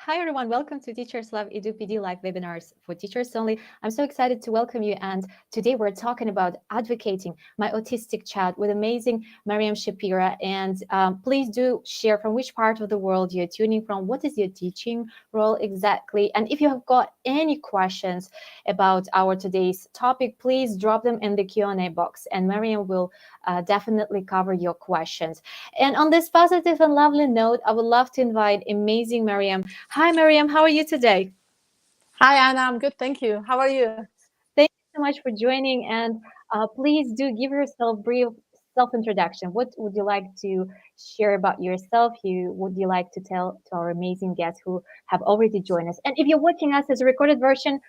Hi everyone, welcome to Teachers Love Edu PD live webinars for teachers only. I'm so excited to welcome you, and today we're talking about advocating my autistic child with amazing Mariam Shapera. And please do share from which part of the world you're tuning from, what is your teaching role exactly, and if you have got any questions about our today's topic, please drop them in the Q&A box and Mariam will definitely cover your questions. And on this positive and lovely note, I would love to invite amazing Mariam. Hi, Mariam. How are you today? Hi, Anna. I'm good. Thank you. How are you? Thank you so much for joining. And please do give yourself brief self-introduction. What would you like to share about yourself? Would you like to tell to our amazing guests who have already joined us? And if you're watching us as a recorded version,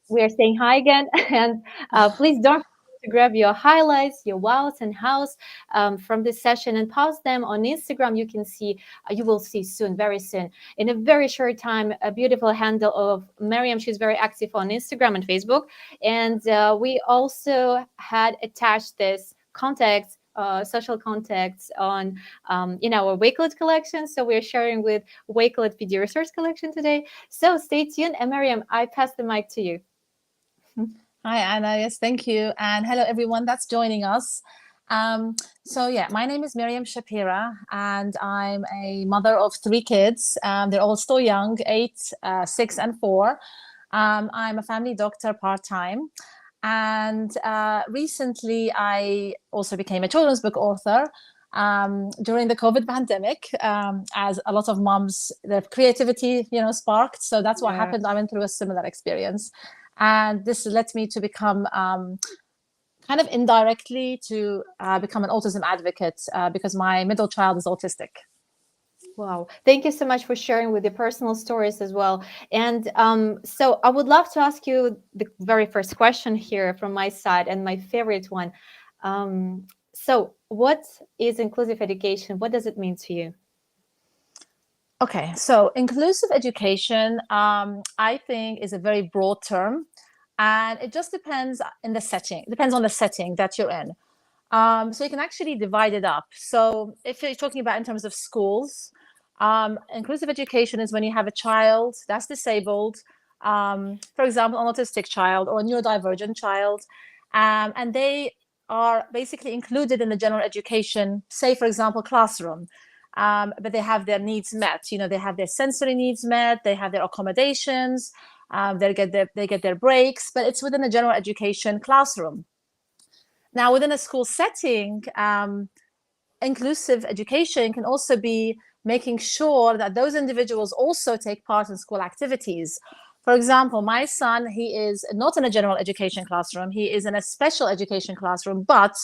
we are saying hi again. And please don't forget to grab your highlights, your wows and hows from this session and post them on Instagram. You can see, you will see soon, very soon, in a very short time, a beautiful handle of Mariam. She's very active on Instagram and Facebook. And we also had attached this contact social contacts on in our Wakelet collection. So we're sharing with Wakelet video resource collection today. So stay tuned. And Mariam, I pass the mic to you. Hi, Anna. Yes, thank you. And hello, everyone that's joining us. My name is Mariam Shapera, and I'm a mother of 3 kids. They're all still young, 8, 6, and 4. I'm a family doctor part-time. And recently, I also became a children's book author during the COVID pandemic, as a lot of moms, their creativity, sparked. So that's what happened. I went through a similar experience. And this led me to become kind of indirectly to become an autism advocate because my middle child is autistic. Wow. Thank you so much for sharing with your personal stories as well. And so I would love to ask you the very first question here from my side, and my favorite one. So what is inclusive education? What does it mean to you? Okay, so inclusive education, I think, is a very broad term, and it just depends in the setting. It depends on the setting that you're in. So you can actually divide it up. So if you're talking about in terms of schools, inclusive education is when you have a child that's disabled, for example, an autistic child or a neurodivergent child, and they are basically included in the general education, say, for example, classroom. But they have their needs met. They have their sensory needs met. They have their accommodations. They get their breaks. But it's within a general education classroom. Now, within a school setting, inclusive education can also be making sure that those individuals also take part in school activities. For example, my son, he is not in a general education classroom. He is in a special education classroom, but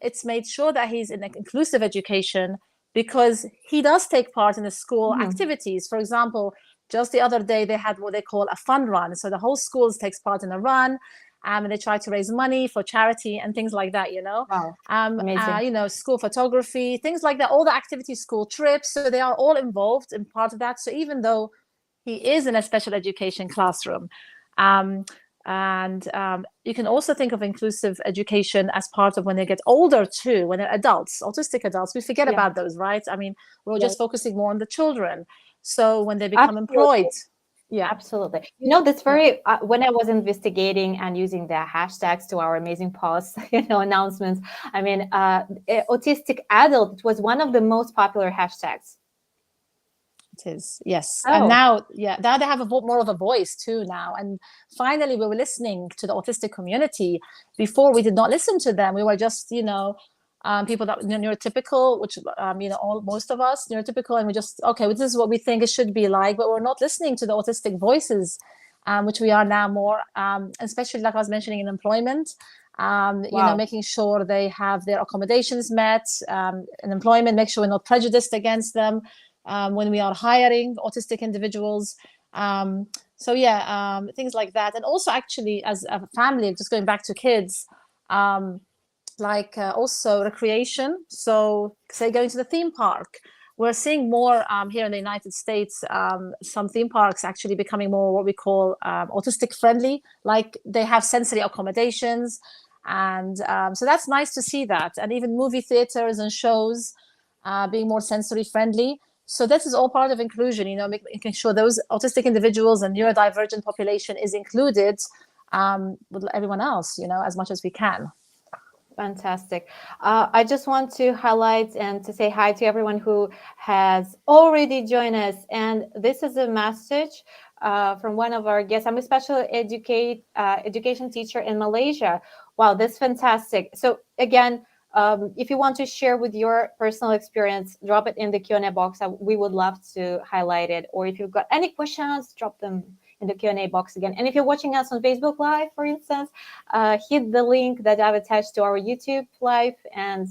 it's made sure that he's in inclusive education because he does take part in the school activities. For example, just the other day, they had what they call a fun run. So the whole school takes part in a run, and they try to raise money for charity and things like that, Wow. Amazing. School photography, things like that, all the activities, school trips. So they are all involved in part of that. So even though he is in a special education classroom, you can also think of inclusive education as part of when they get older too, when they're adults, autistic adults. We forget about those, right? I mean, we're just focusing more on the children. So when they become employed. Yeah, absolutely. That's very, when I was investigating and using the hashtags to our amazing posts, announcements, I mean, autistic adult was one of the most popular hashtags. It is, yes. And now they have more of a voice too now. And finally, we were listening to the autistic community. Before, we did not listen to them. We were just, people that neurotypical, which, most of us neurotypical, and we just, okay, well, this is what we think it should be like, but we're not listening to the autistic voices, which we are now more, especially like I was mentioning in employment, making sure they have their accommodations met, in employment, make sure we're not prejudiced against them. When we are hiring autistic individuals. Things like that. And also actually as a family, just going back to kids, also recreation. So say going to the theme park. We're seeing more here in the United States, some theme parks actually becoming more what we call autistic friendly, like they have sensory accommodations. And so that's nice to see that. And even movie theaters and shows being more sensory friendly. So this is all part of inclusion, making sure those autistic individuals and neurodivergent population is included with everyone else, as much as we can. Fantastic. I just want to highlight and to say hi to everyone who has already joined us. And this is a message from one of our guests. I'm a special education teacher in Malaysia. Wow, that's fantastic. So again, if you want to share with your personal experience, drop it in the Q&A box. We would love to highlight it. Or if you've got any questions, drop them in the Q&A box again. And if you're watching us on Facebook Live, for instance, hit the link that I've attached to our YouTube Live and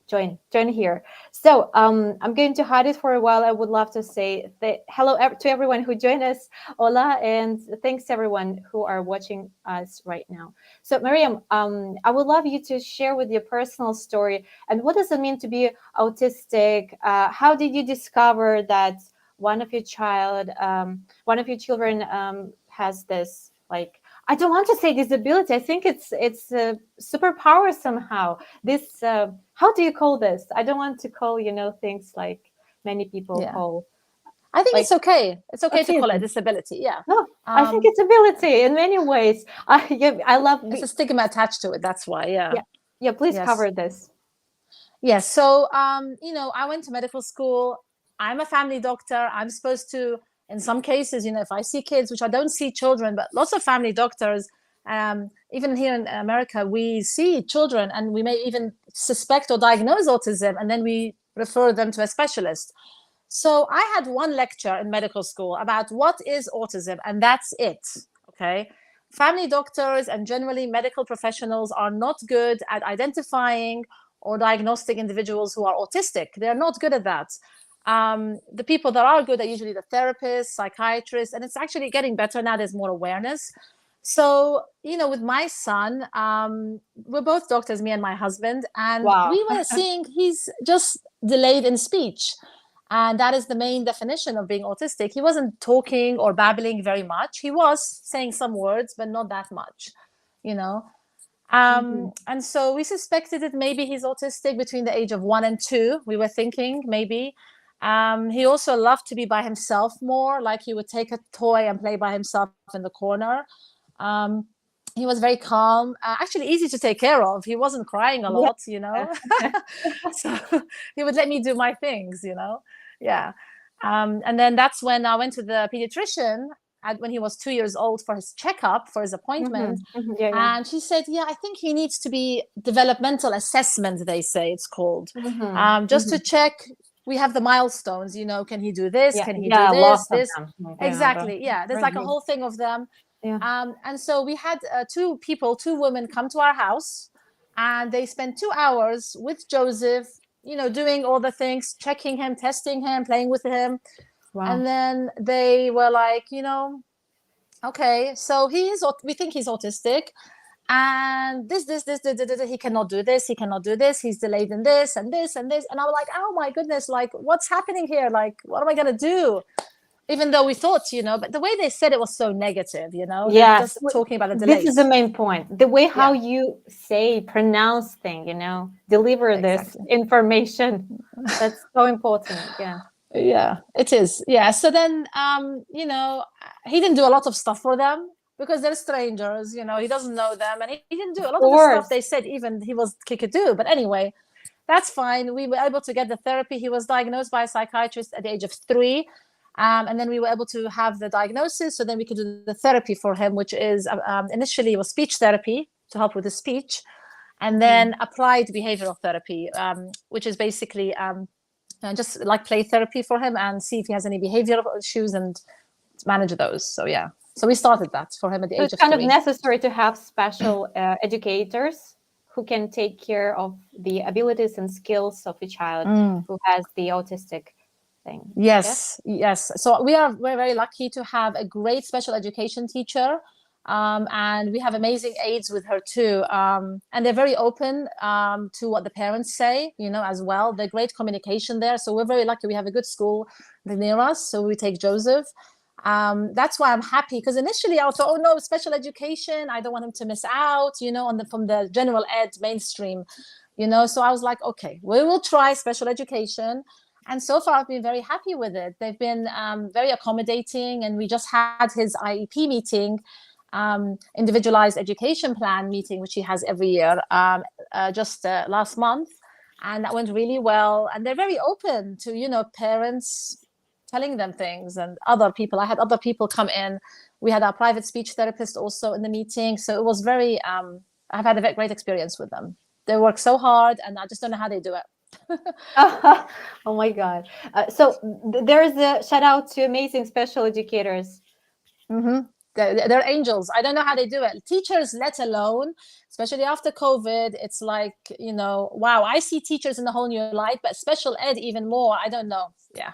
join here. So I'm going to hide it for a while. I would love to say hello to everyone who joined us. Hola, and thanks to everyone who are watching us right now. So Mariam, I would love you to share with your personal story and what does it mean to be autistic? How did you discover that one of your children has this, like, I don't want to say disability. I think it's a superpower somehow. This how do you call this? I don't want to call things like many people call. I think Like, it's okay. It's okay to call it a autism. disability. Yeah. No, I think it's ability in many ways. I love. It's a stigma attached to it. That's why. Yeah. Yeah. Please Yes. cover this. Yes. So, I went to medical school. I'm a family doctor. I'm supposed to, in some cases, if I see kids, which I don't see children, but lots of family doctors, even here in America, we see children and we may even suspect or diagnose autism, and then we refer them to a specialist. So I had one lecture in medical school about what is autism, and that's it. Okay. Family doctors and generally medical professionals are not good at identifying or diagnostic individuals who are autistic. They're not good at that. The people that are good are usually the therapists, psychiatrists, and it's actually getting better now. There's more awareness. So, with my son, we're both doctors, me and my husband, and Wow. we were seeing he's just delayed in speech. And that is the main definition of being autistic. He wasn't talking or babbling very much. He was saying some words, but not that much, you know. And so we suspected that maybe he's autistic between the age of 1 and 2. We were thinking maybe. He also loved to be by himself more, like he would take a toy and play by himself in the corner. He was very calm, actually easy to take care of. He wasn't crying a lot, So he would let me do my things, Yeah. And then that's when I went to the pediatrician when he was 2 years old for his checkup, for his appointment. Yeah. And she said, yeah, I think he needs to be developmental assessment, they say it's called, just to check. We have the milestones, can he do this? Can he do this? Exactly. Yeah. There's like a whole thing of them. Yeah. And so we had two women come to our house, and they spent 2 hours with Joseph, doing all the things, checking him, testing him, playing with him. Wow. And then they were like, okay, so we think he's autistic, and this, he cannot do this, he cannot do this, he's delayed in this and this and this. And I was like, oh my goodness, like, what's happening here? Like, what am I gonna do? Even though we thought, but the way they said it was so negative, Yeah, just talking about the delays. This is the main point. The way how you pronounce thing, deliver this information. That's so important. Yeah. Yeah, it is. Yeah. So then, he didn't do a lot of stuff for them because they're strangers, he doesn't know them. And he didn't do a lot of the stuff they said even he could do. But anyway, that's fine. We were able to get the therapy. He was diagnosed by a psychiatrist at the age of 3. And then we were able to have the diagnosis. So then we could do the therapy for him, which is initially was speech therapy to help with the speech. And then applied behavioral therapy, which is basically just like play therapy for him and see if he has any behavioral issues and manage those. So yeah, so we started that for him at the age of 3. It's kind of necessary to have special educators who can take care of the abilities and skills of a child who has the autistic thing. Yes. So we're very lucky to have a great special education teacher. And we have amazing aides with her too. And they're very open to what the parents say, as well. They're great communication there. So we're very lucky. We have a good school near us. So we take Joseph. That's why I'm happy, because initially I thought, oh no, special education, I don't want him to miss out, from the general ed mainstream, so I was like, okay, we will try special education. And so far, I've been very happy with it. They've been very accommodating, and we just had his IEP meeting, individualized education plan meeting, which he has every year, just last month, and that went really well. And they're very open to, parents telling them things, and other people. I had other people come in. We had our private speech therapist also in the meeting, so it was very. I've had a very great experience with them. They work so hard, and I just don't know how they do it. Oh my God. So there's a shout out to amazing special educators. Mm-hmm. They're angels. I don't know how they do it. Teachers, let alone, especially after COVID, it's like, wow, I see teachers in a whole new light, but special ed even more. I don't know. Yeah.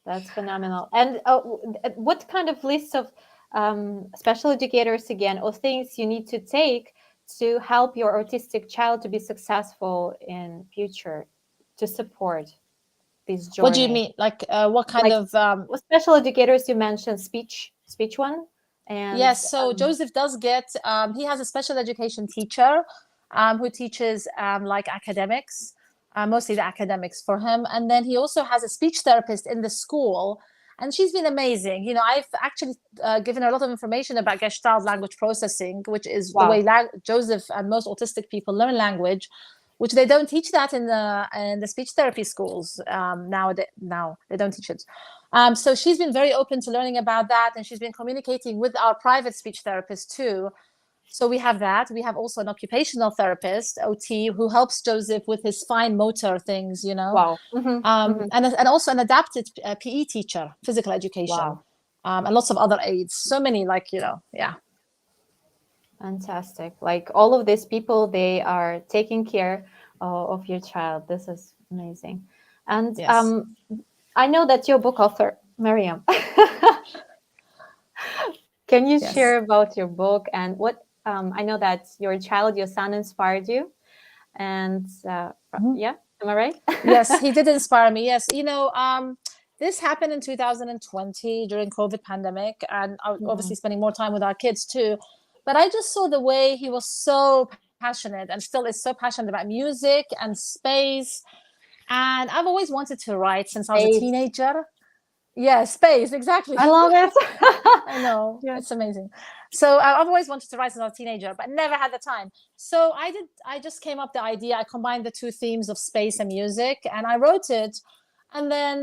That's phenomenal. And what kind of list of special educators again, or things you need to take to help your autistic child to be successful in future, to support this What do you journey? mean? Like, what kind Like of special educators, you mentioned speech one, and Yes, so Joseph does get, he has a special education teacher who teaches like academics, mostly the academics for him. And then he also has a speech therapist in the school. And she's been amazing. I've actually given her a lot of information about Gestalt language processing, which is the way wow, Joseph and most autistic people learn language, which they don't teach that in the speech therapy schools now they don't teach it. So she's been very open to learning about that, and she's been communicating with our private speech therapist too. So we have that. We have also an occupational therapist, OT, who helps Joseph with his fine motor things, wow, and also an adapted PE teacher, physical education, wow. and lots of other aids. So many, yeah. Fantastic. Like all of these people, they are taking care of your child. This is amazing. And Yes. I know that you're a book author, Mariam. Can you Yes. share about your book and what I know that your child, your son inspired you. And Mhm. yeah, am I right? Yes, he did inspire me. Yes, this happened in 2020 during COVID pandemic, and I was Mhm. obviously spending more time with our kids too. But I just saw the way he was so passionate and still is so passionate about music and space. And I've always wanted to write since I was a Space. teenager. Yeah, space, exactly. I love it. I know, Yeah. it's amazing. So I've always wanted to write since I was a teenager, but never had the time. So I just came up with the idea. I combined the two themes of space and music, and I wrote it. And then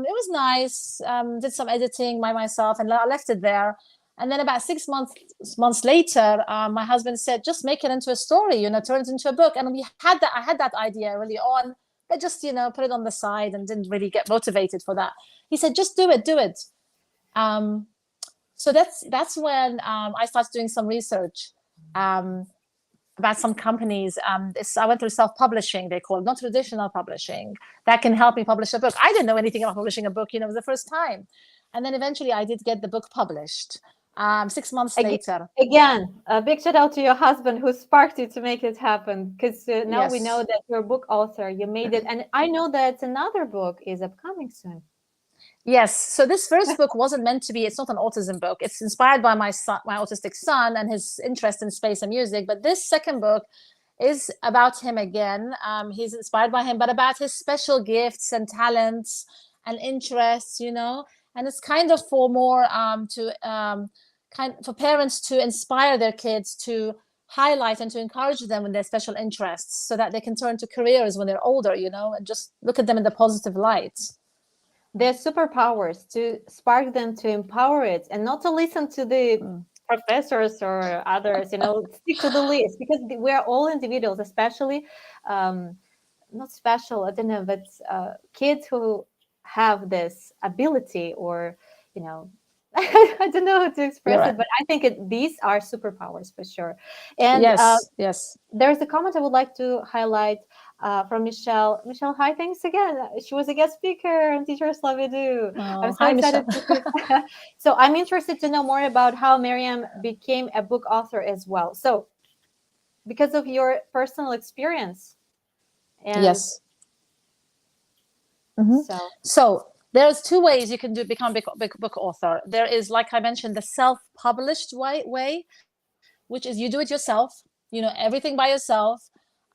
it was nice. Did some editing by myself, and I left it there. And then about 6 months later, my husband said, "Just make it into a story, turn it into a book." And we had that. I had that idea early on, but just put it on the side and didn't really get motivated for that. He said, "Just do it, do it." Um, so that's when I started doing some research um, about some companies. I went through self-publishing, they call it, not traditional publishing, that can help me publish a book. I didn't know anything about publishing a book, it was the first time. And then eventually I did get the book published 6 months Aga- later. Again, a big shout out to your husband who sparked you to make it happen. Because now we know Yes. that you're a book author. You made it, and I know that another book is upcoming soon. Yes. So this first book wasn't meant to be, it's not an autism book. It's inspired by my son, my autistic son, and his interest in space and music. But this second book is about him again. He's inspired by him, but about his special gifts and talents and interests, And it's kind of for more for parents to inspire their kids to highlight and to encourage them in their special interests so that they can turn to careers when they're older, and just look at them in the positive light. Their superpowers, to spark them to empower it and not to listen to the Mm. professors or others, stick to the list, because we're all individuals, especially not special, I don't know, but kids who have this ability, or you know I don't know how to You're express it, right. but I think these are superpowers for sure. And Yes, yes. there's a comment I would like to highlight from Michelle. Michelle, hi, thanks again. She was a guest speaker on Teachers Love You Do. I'm Oh, so hi, excited Michelle. to see. So I'm interested to know more about how Mariam became a book author as well. So because of your personal experience, and Yes. Hmm. so So there's two ways you can become book author. There is, like I mentioned, the self-published way, which is you do it yourself, everything by yourself.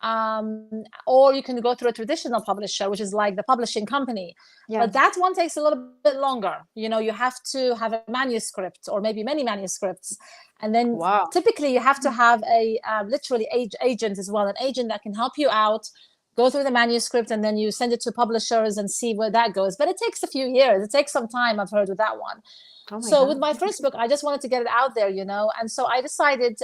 or you can go through a traditional publisher, which is like the publishing company. Yeah. But that one takes a little bit longer. You know, you have to have a manuscript or maybe many manuscripts. And then Wow. typically you have to have a literally agent as well, an agent that can help you out, go through the manuscript, and then you send it to publishers and see where that goes. But it takes a few years. It takes some time, I've heard, with that one. Oh my So God. with my first book, I just wanted to get it out there, you know. And so I decided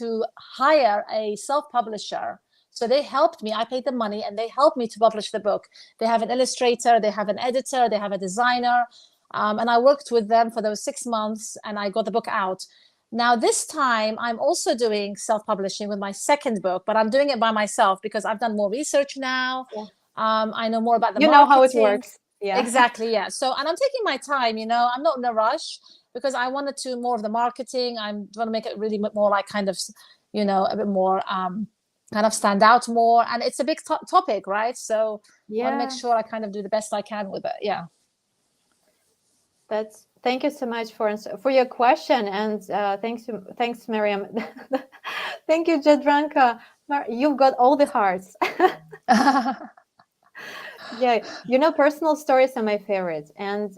to hire a self-publisher. So they helped me. I paid the money and they helped me to publish the book. They have an illustrator, they have an editor, they have a designer. And I worked with them for those 6 months and I got the book out. Now, this time, I'm also doing self-publishing with my second book, but I'm doing it by myself because I've done more research now. Yeah. I know more about the You know how it marketing. works. Yeah. Exactly, yeah. So, and I'm taking my time, you know, I'm not in a rush because I wanted to more of the marketing. I want to make it really more like kind of, you know, a bit more kind of stand out more. And it's a big topic, right? So I want to make Yeah. sure I kind of do the best I can with it. Yeah. Thank you so much for your question, and thanks, Mariam. Thank you, Jadranka. You've got all the hearts. Yeah, you know, personal stories are my favorite. And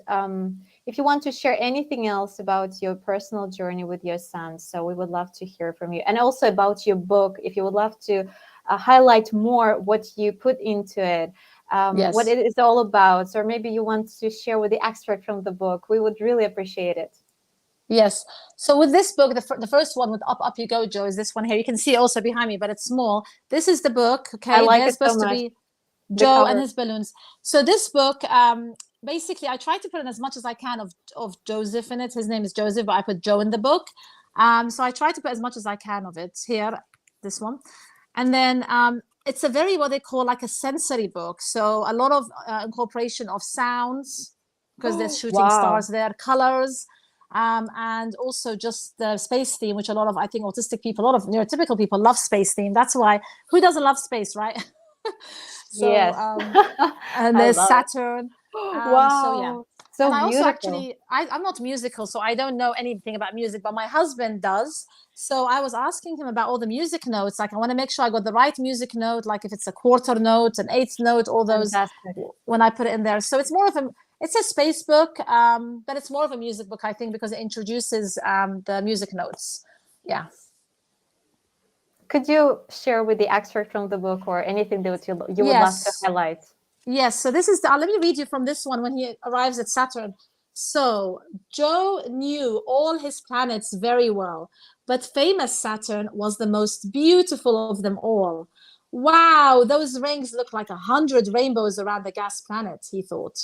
if you want to share anything else about your personal journey with your son, so we would love to hear from you. And also about your book, if you would love to highlight more what you put into it, what Yes. it is all about, or maybe you want to share with the extract from the book, we would really appreciate it. Yes. So with this book, the first one with Up, Up You Go, Joe, is this one here. You can see it also behind me, but it's small. This is the book. I Okay. like They're it so supposed to much. be The Joe and cover. his balloons. So this book, basically, I tried to put in as much as I can of Joseph in it. His name is Joseph, but I put Joe in the book. So I tried to put as much as I can of it here, this one. And then it's a very, what they call like a sensory book. So a lot of incorporation of sounds, because they're shooting Wow. stars there, colors, and also just the space theme, which a lot of, I think, autistic people, a lot of neurotypical people love space theme. That's why, who doesn't love space, right? So, Yes. and I there's love it. Saturn. So yeah. Wow. And So I also beautiful. actually, I'm not musical, so I don't know anything about music, but my husband does. So I was asking him about all the music notes. Like, I want to make sure I got the right music note, like if it's a quarter note, an eighth note, all those Fantastic. when I put it in there. So it's more of a, it's a space book, but it's more of a music book, I think, because it introduces the music notes. Yeah. Could you share with the extract from the book or anything that you would love to Yes. highlight? Yes, so this is let me read you from this one when he arrives at Saturn. So Joe knew all his planets very well, but famous Saturn was the most beautiful of them all. Wow, those rings look like 100 rainbows around the gas planet, he thought.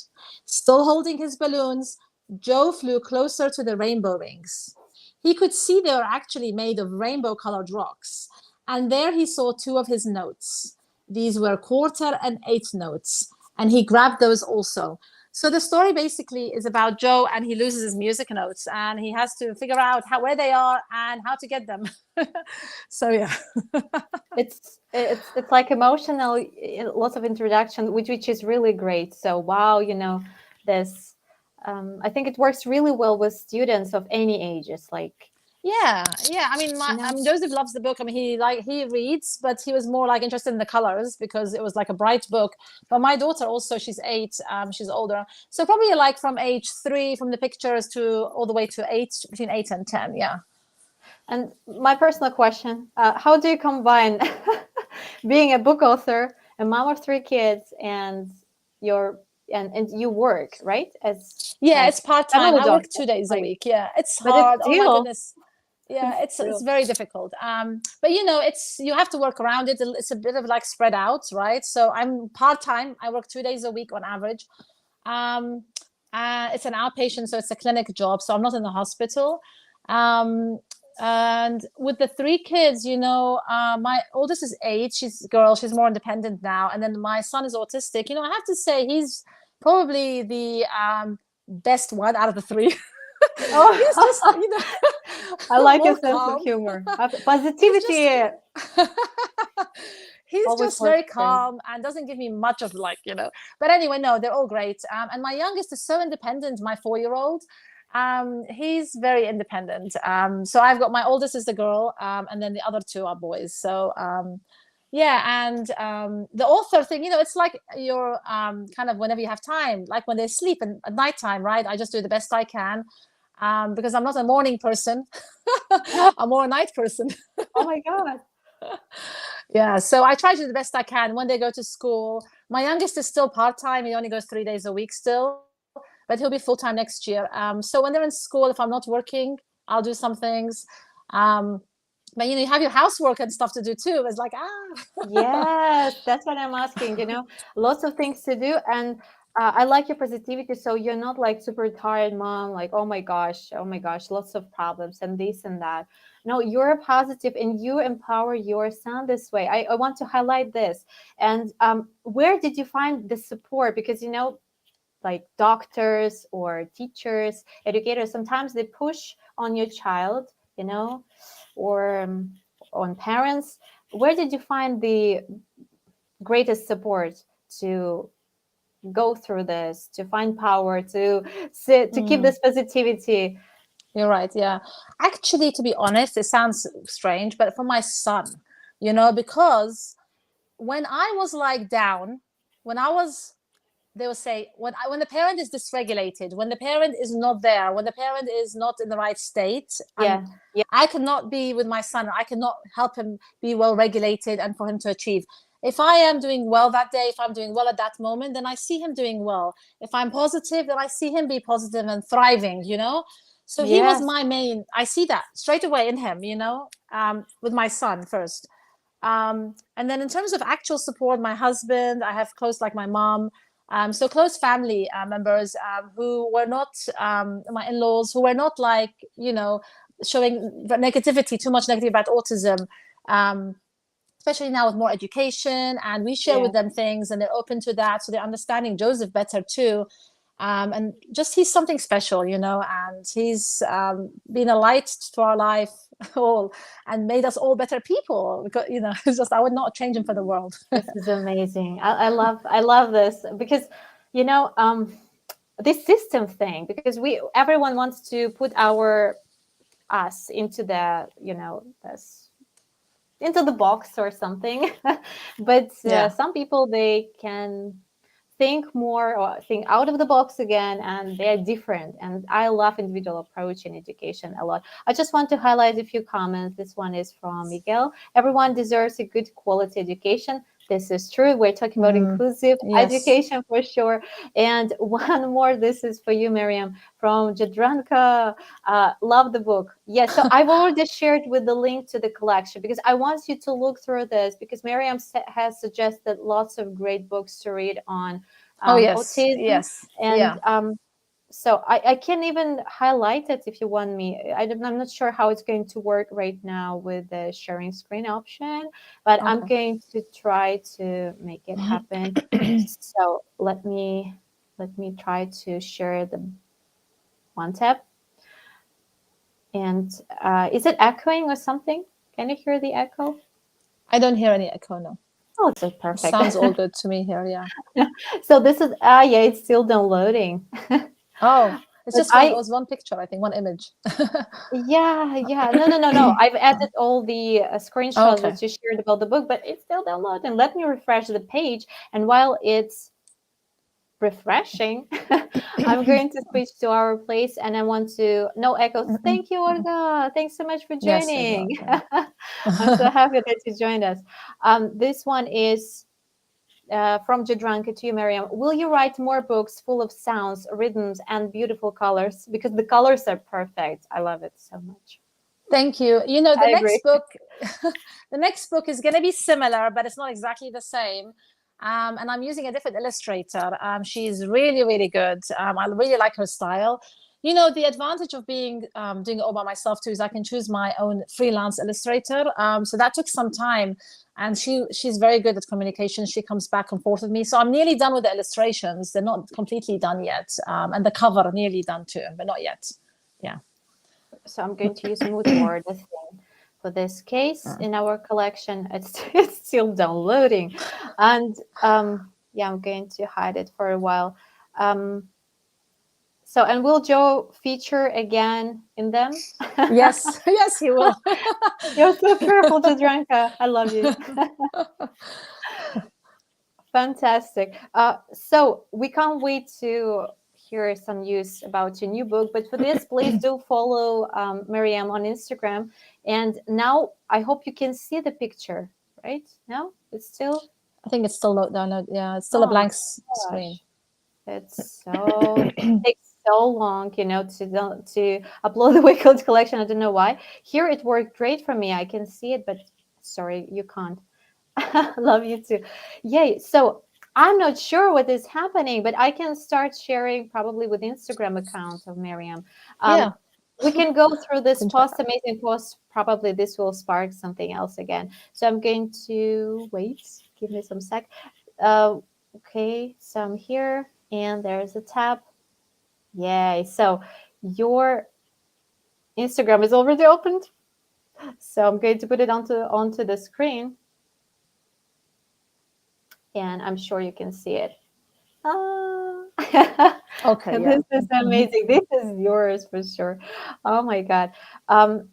Still holding his balloons, Joe flew closer to the rainbow rings. He could see they were actually made of rainbow colored rocks, and there he saw two of his notes. These were quarter and eighth notes, and he grabbed those also. So the story basically is about Joe, and he loses his music notes, and he has to figure out where they are and how to get them. So yeah, It's like emotional, lots of introduction, which is really great. So wow, you know, this I think it works really well with students of any ages. Like, yeah. I mean, you know, Joseph loves the book. I mean, he reads, but he was more like interested in the colors because it was like a bright book. But my daughter also, she's 8. She's older, so probably like from age 3, from the pictures to all the way to 8, between 8 and 10. Yeah. and my personal question: how do you combine being a book author, a mom of 3 kids, and your and you work, right, as Yeah, like it's part time. family I work doctor? 2 days a Like, week. Yeah, it's but it's hard. Oh my still, goodness. Yeah, it's it's still, very difficult. But you know, it's you have to work around it. It's a bit of like spread out, right? So I'm part time. I work 2 days a week on average. Um, it's an outpatient, so it's a clinic job. So I'm not in the hospital. Um, and with the 3 kids, you know, my oldest is 8. She's a girl. She's more independent now. And then my son is autistic. You know, I have to say he's probably the best one out of the 3. He's just, oh, you know, I like your more sense of calm. humor. He's just Positivity he's always just works very for me. calm and doesn't give me much of like, you know. But anyway, no, they're all great. And my youngest is so independent, my 4-year-old. He's very independent. So I've got my oldest is the girl, and then the other 2 are boys. So Yeah, and the author thing, it's like your kind of whenever you have time, like when they sleep and at nighttime, right? I just do the best I can because I'm not a morning person. I'm more a night person. Oh my God. Yeah, so I try to do the best I can when they go to school. My youngest is still part-time. He only goes 3 days a week still, but he'll be full-time next year. So when they're in school, if I'm not working, I'll do some things. Um, but you have your housework and stuff to do too. It's like, Yes, that's what I'm asking. Lots of things to do, and I like your positivity. So you're not like super tired, mom. Like, oh my gosh, lots of problems and this and that. No, you're positive, and you empower your son this way. I want to highlight this. And where did you find the support? Because like doctors or teachers, educators, sometimes they push on your child, or on parents. Where did you find the greatest support to go through this, to find power, to sit, to keep mm, this positivity? you're right. Yeah. Actually, to be honest, it sounds strange, but for my son, because when I was like down, when I was they will say when the parent is dysregulated, when the parent is not there, when the parent is not in the right state, Yeah, yeah, I cannot be with my son. I cannot help him be well regulated and for him to achieve. If I am doing well that day, if I'm doing well at that moment, then I see him doing well. If I'm positive, then I see him be positive and thriving. So he was yes, my main. I see that straight away in him, with my son first. And then in terms of actual support, my husband, I have close like my mom, so close family members who were not my in-laws, who were not like showing negativity, too much negativity about autism. Um, Especially now with more education, and we share yeah. with them things and they're open to that, so they're understanding Joseph better too. And just he's something special, and he's been a light to our life all and made us all better people because it's just I would not change him for the world. This is amazing. I love this because you know um this system thing, because we everyone wants to put our us into the this into the box or something. But Yeah. some people, they can think more or think out of the box again, and they're different. And I love individual approach in education a lot. I just want to highlight a few comments. This one is from Miguel. Everyone deserves a good quality education. This is true. We're talking about inclusive Yes. education for sure. And one more, this is for you, Mariam, from Jadranka. Love the book. Yes, so I've already shared with the link to the collection, because I want you to look through this, because Mariam has suggested lots of great books to read on Oh yes, autism. yes, And yeah. so I can even highlight it if you want me. I'm not sure how it's going to work right now with the sharing screen option, but I'm Okay. going to try to make it happen. So let me try to share the one tab. And is it echoing or something? Can you hear the echo? I don't hear any echo. No, Oh, it's it perfect. sounds all good to me here. Yeah. So this is yeah, it's still downloading. Oh, it's But just one. It was one picture, I think, one image. yeah, no, no, no, no. I've added all the screenshots Okay. that you shared about the book, but it's still downloading. Let me refresh the page, and while it's refreshing, I'm going to switch to our place, and I want to no echoes. Thank you, Olga. Thanks so much for Yes, you're joining. welcome. I'm so happy that you joined us. This one is from Jadranka to you, Mariam. Will you write more books full of sounds, rhythms, and beautiful colors? Because the colors are perfect. I love it so much. Thank you. The I agree. next book, the next book is going to be similar, but it's not exactly the same. And I'm using a different illustrator. She's really, really good. I really like her style. The advantage of being doing it all by myself too is I can choose my own freelance illustrator. So that took some time, and she's very good at communication. She comes back and forth with me. So I'm nearly done with the illustrations. They're not completely done yet, and the cover nearly done too, but not yet. Yeah. So I'm going to use mood board thing for this case in our collection. It's still downloading, and yeah, I'm going to hide it for a while. Um, So, and will Joe feature again in them? Yes, yes, he will. You're so careful, Jadranka. I love you. Fantastic. So we can't wait to hear some news about your new book. But for this, please do follow Mariam on Instagram. And now I hope you can see the picture, right? No, it's still. I think it's still no, yeah, it's still a Oh blank my screen. gosh, it's so takes so long, to upload the Wicked collection. I don't know why. Here it worked great for me. I can see it, but sorry, you can't. Love you too. Yay. So I'm not sure what is happening, but I can start sharing probably with Instagram account of Miriam. Um, Yeah, we can go through this can try. post, amazing post. Probably this will spark something else again. So I'm going to wait. Give me some sec. Uh, okay. So I'm here, and there's a tab. Yay. So your Instagram is already opened. So I'm going to put it onto the screen, and I'm sure you can see it. Ah. Okay, yeah. This is amazing. This is yours for sure. Oh my God. Um,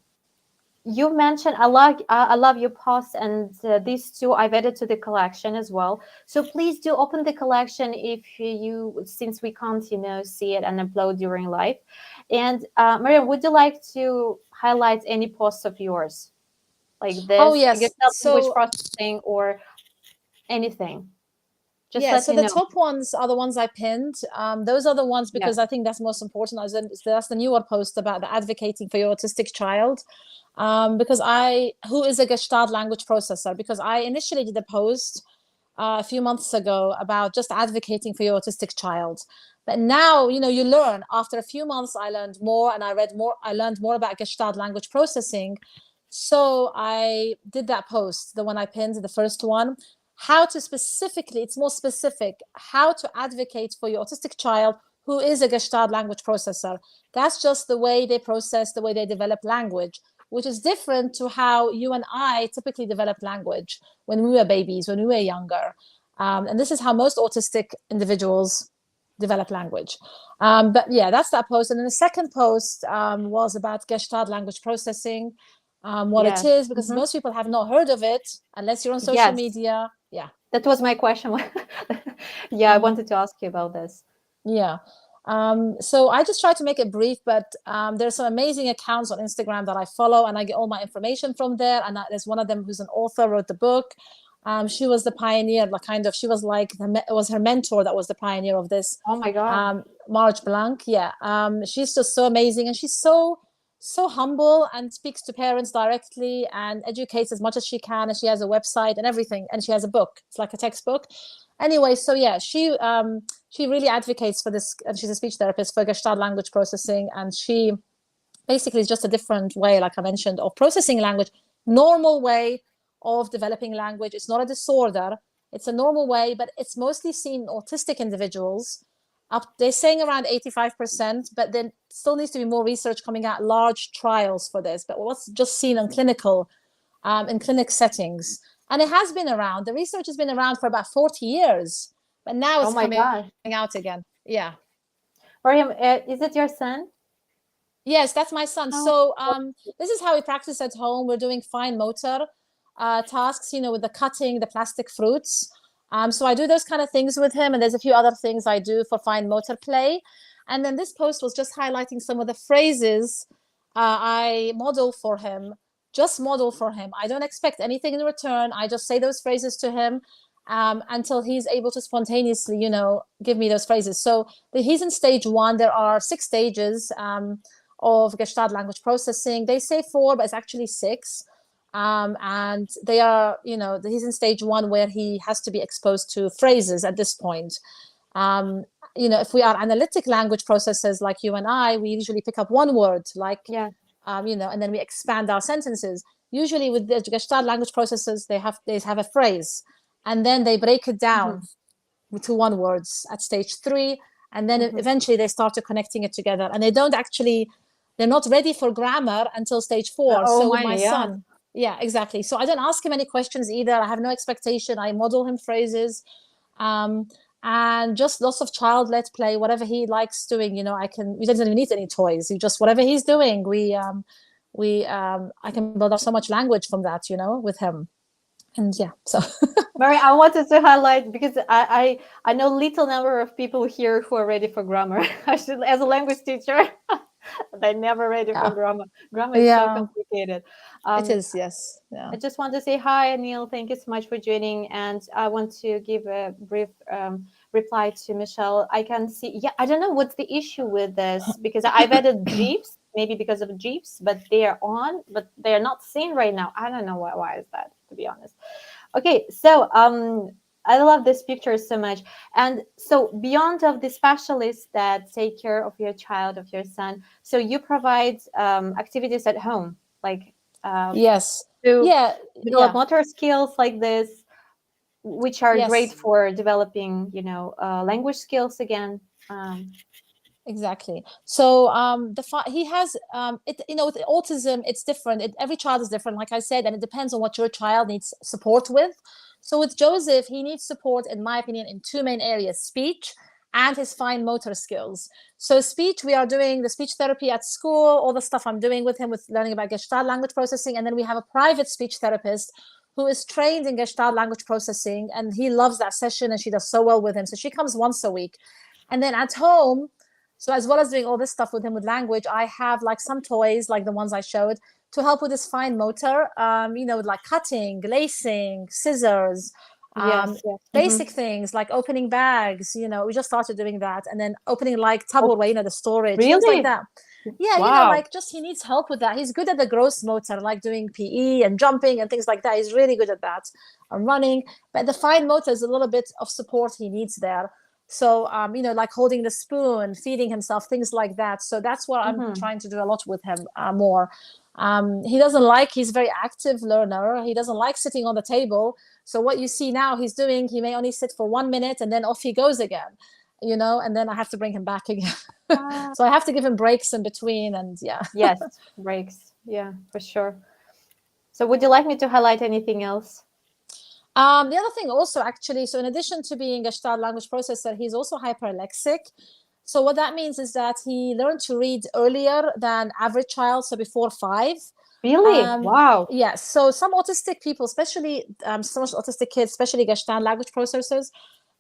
you mentioned I love your posts, and these two I've added to the collection as well. So please do open the collection if you since we can't see it and upload during live. And Maria, would you like to highlight any posts of yours like Oh, this, yes. yourself language So, processing or anything? Just yeah, let so me the know. top ones are the ones I pinned. Those are the ones Yes. because I think that's most important. That's the newer post about the advocating for your autistic child. Because who is a Gestalt language processor? Because I initially did a post a few months ago about just advocating for your autistic child. But now, you learn. After a few months, I learned more and I read more. I learned more about Gestalt language processing. So I did that post, the one I pinned, the first one. How to specifically, it's more specific, how to advocate for your autistic child who is a Gestalt language processor. That's just the way they process, the way they develop language, which is different to how you and I typically develop language when we were babies, when we were younger. And this is how most autistic individuals develop language. But yeah, that's that post. And then the second post was about Gestalt language processing, what it Yes. is, because Mhm. most people have not heard of it unless you're on social Yes. media. Yeah. That was my question. Yeah, I Mm-hmm. wanted to ask you about this. Yeah. So I just try to make it brief, but there's some amazing accounts on Instagram that I follow, and I get all my information from there. And there's one of them who's an author, wrote the book. She was the pioneer, like kind of, she was like, it was her mentor that was the pioneer of this. Oh my God. Marge Blanc, yeah. She's just so amazing, and she's so humble and speaks to parents directly and educates as much as she can. And she has a website and everything, and she has a book. It's like a textbook. Anyway, so yeah, she really advocates for this, and she's a speech therapist for Gestalt language processing, and she basically is just a different way, like I mentioned, of processing language, normal way of developing language. It's not a disorder, it's a normal way, but it's mostly seen in autistic individuals. They're saying around 85%, but then still needs to be more research coming out, large trials for this. But what's just seen in clinic settings, and it has been around. The research has been around for about 40 years, but now Oh it's my coming God. out again. Yeah. Mariam, is it your son? Yes, that's my son. Oh, So this is how we practice at home. We're doing fine motor tasks, with the cutting the plastic fruits. So I do those kind of things with him, and there's a few other things I do for fine motor play. And then this post was just highlighting some of the phrases I model for him, just model for him. I don't expect anything in return. I just say those phrases to him until he's able to spontaneously, give me those phrases. So he's in stage one. There are 6 stages. Of Gestalt language processing. They say 4, but it's actually 6. And they are, he's in stage 1 where he has to be exposed to phrases at this point. Um, if we are analytic language processors like you and I, we usually pick up one word, like, yeah. and then we expand our sentences. Usually with the Gestalt language processors, they have a phrase, and then they break it down Mhm. to one words at stage 3, and then Mhm. eventually they start to connecting it together, and they're not ready for grammar until stage 4. Oh So with my, my yeah. son, yeah, exactly. So I don't ask him any questions either. I have no expectation. I model him phrases. um, and just lots of child-led play, whatever he likes doing. We doesn't even need any toys. He just, whatever he's doing, I can build up so much language from that, with him. And yeah, so Mary, I wanted to highlight because I know little number of people here who are ready for grammar. I should, as a language teacher, they're never ready for yeah, grammar. Grammar is so yeah, complicated. it Um, is. Yes, yeah, I just want to say hi, Neil. Thank you so much for joining. And I want to give a brief reply to Michelle. I can see, yeah, I don't know what's the issue with this because I've added Jeeps, maybe because of Jeeps, but they are on, but they are not seen right now. I don't know why is that, to be honest. Okay, so I love this picture so much. And so beyond of the specialists that take care of your child, of your son, so you provide activities at home, like yes, to yeah, develop yeah, motor skills like this, which are great yes. for developing, language skills again. Exactly. So he has it, with autism it's different. Every child is different, like I said, and it depends on what your child needs support with. So with Joseph, he needs support, in my opinion, in two main areas: speech and his fine motor skills. So speech, we are doing the speech therapy at school, all the stuff I'm doing with him with learning about Gestalt language processing, and then we have a private speech therapist who is trained in Gestalt language processing, and he loves that session and she does so well with him. So she comes once a week. And then at home, so as well as doing all this stuff with him with language, I have like some toys like the ones I showed to help with his fine motor, like cutting, lacing, scissors, Yes, yes. basic things like opening bags. We just started doing that. And then opening like Oh, Tupperware, the storage, things like really? that. Yeah, Wow. like just he needs help with that. He's good at the gross motor, like doing PE and jumping and things like that. He's really good at that and running. But the fine motor is a little bit of support he needs there. So, like holding the spoon, feeding himself, things like that. So that's what I'm Mm-hmm. trying to do a lot with him more. He's a very active learner. He doesn't like sitting on the table. So what you see now he's doing, he may only sit for 1 minute and then off he goes again, and then I have to bring him back again. So I have to give him breaks in between. And yeah. Yes, breaks. Yeah, for sure. So would you like me to highlight anything else? The other thing also, actually, so in addition to being a Gestalt language processor, he's also hyperlexic. So what that means is that he learned to read earlier than average child, so before 5. Really? Wow. Yes. So some autistic people, especially some autistic kids, especially Gestalt language processors,